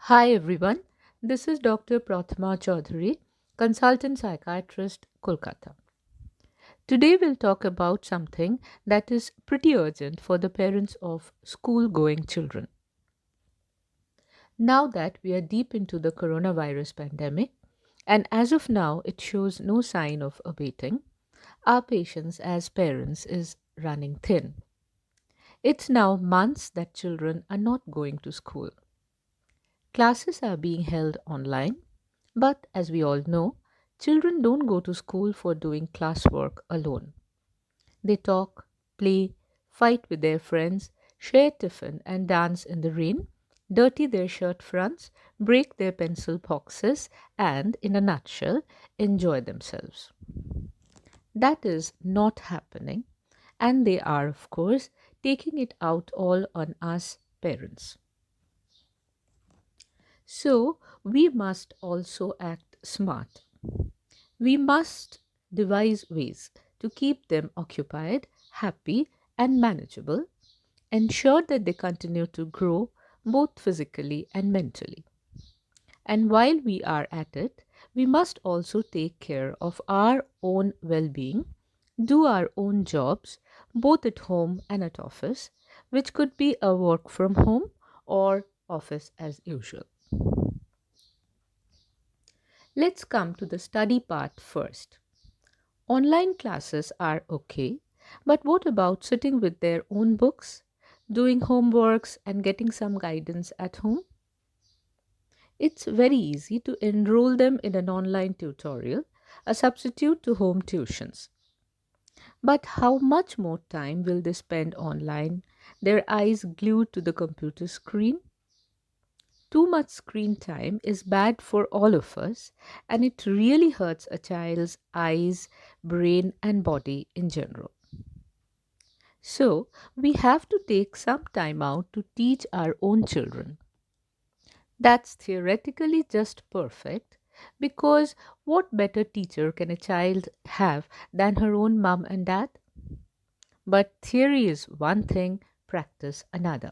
Hi everyone, this is Dr. Prathama Chaudhary, consultant psychiatrist, Kolkata. Today we'll talk about something that is pretty urgent for the parents of school going children. Now that we are deep into the coronavirus pandemic, and as of now it shows no sign of abating, our patience as parents is running thin. It's now months that children are not going to school. Classes are being held online, but as we all know, children don't go to school for doing classwork alone. They talk, play, fight with their friends, share tiffin and dance in the rain, dirty their shirt fronts, break their pencil boxes, and, in a nutshell, enjoy themselves. That is not happening, and they are, of course, taking it out all on us parents. So, we must also act smart. We must devise ways to keep them occupied, happy, and manageable, ensure that they continue to grow both physically and mentally. And while we are at it, we must also take care of our own well being, do our own jobs, both at home and at office, which could be a work from home or office as usual. Let's come to the study part first. Online classes are okay, but what about sitting with their own books, doing homeworks, and getting some guidance at home? It's very easy to enroll them in an online tutorial, a substitute to home tuitions. But how much more time will they spend online, their eyes glued to the computer screen? Too much screen time is bad for all of us, and it really hurts a child's eyes, brain, and body in general. So, we have to take some time out to teach our own children. That's theoretically just perfect because what better teacher can a child have than her own mom and dad? But theory is one thing, practice another.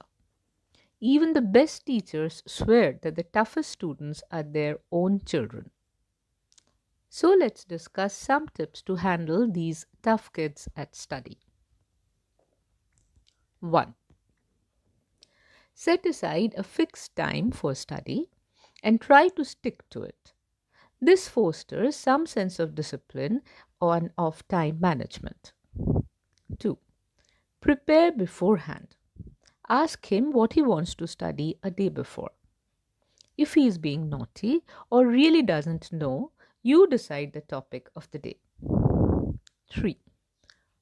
Even the best teachers swear that the toughest students are their own children. So let's discuss some tips to handle these tough kids at study. 1. Set aside a fixed time for study and try to stick to it. This fosters some sense of discipline and of time management. 2. Prepare beforehand. Ask him what he wants to study a day before. If he is being naughty or really doesn't know, you decide the topic of the day. 3.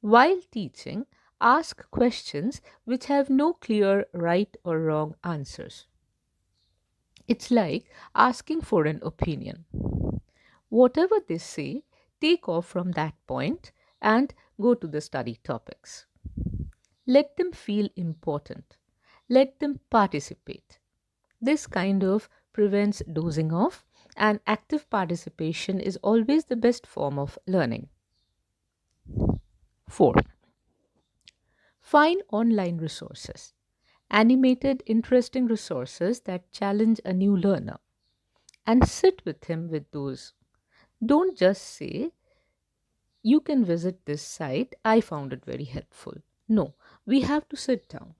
While teaching, ask questions which have no clear right or wrong answers. It's like asking for an opinion. Whatever they say, take off from that point and go to the study topics. Let them feel important. Let them participate. This kind of prevents dozing off, and active participation is always the best form of learning. 4. Find online resources, animated, interesting resources that challenge a new learner, and sit with him with those. Don't just say, you can visit this site, I found it very helpful. No, we have to sit down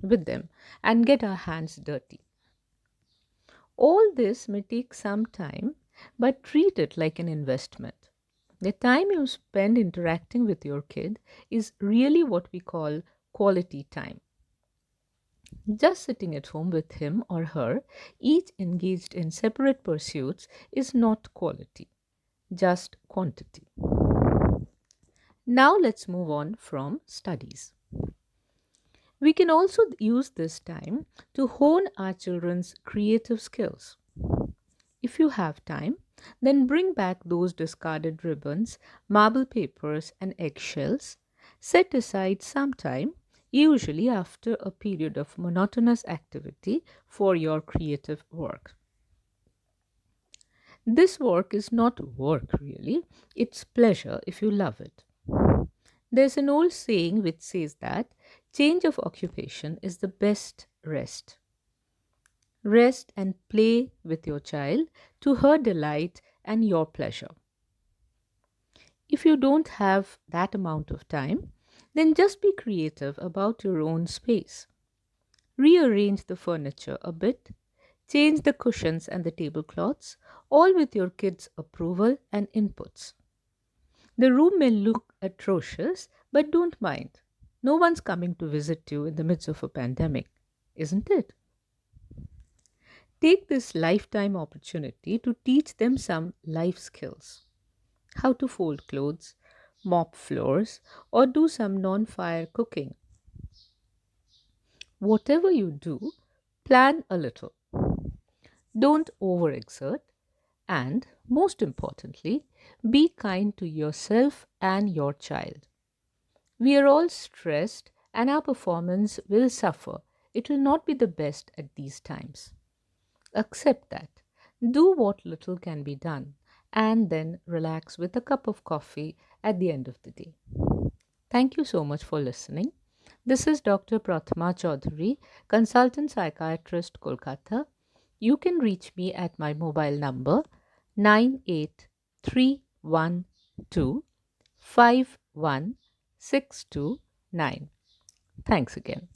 with them and get our hands dirty. All this may take some time, but treat it like an investment. The time you spend interacting with your kid is really what we call quality time. Just sitting at home with him or her, each engaged in separate pursuits, is not quality, just quantity. Now let's move on from studies. We can also use this time to hone our children's creative skills. If you have time, then bring back those discarded ribbons, marble papers, and eggshells. Set aside some time, usually after a period of monotonous activity, for your creative work. This work is not work really, it's pleasure if you love it. There's an old saying which says that change of occupation is the best rest. Rest and play with your child to her delight and your pleasure. If you don't have that amount of time, then just be creative about your own space. Rearrange the furniture a bit, change the cushions and the tablecloths, all with your kids' approval and inputs. The room may look atrocious, but don't mind. No one's coming to visit you in the midst of a pandemic, isn't it? Take this lifetime opportunity to teach them some life skills: how to fold clothes, mop floors, or do some non fire cooking. Whatever you do, plan a little. Don't overexert, and most importantly, be kind to yourself and your child. We are all stressed, and our performance will suffer. It will not be the best at these times. Accept that. Do what little can be done, and then relax with a cup of coffee at the end of the day. Thank you so much for listening. This is Dr. Prathama Chaudhary, consultant psychiatrist, Kolkata. You can reach me at my mobile number 98312 51629. Thanks again.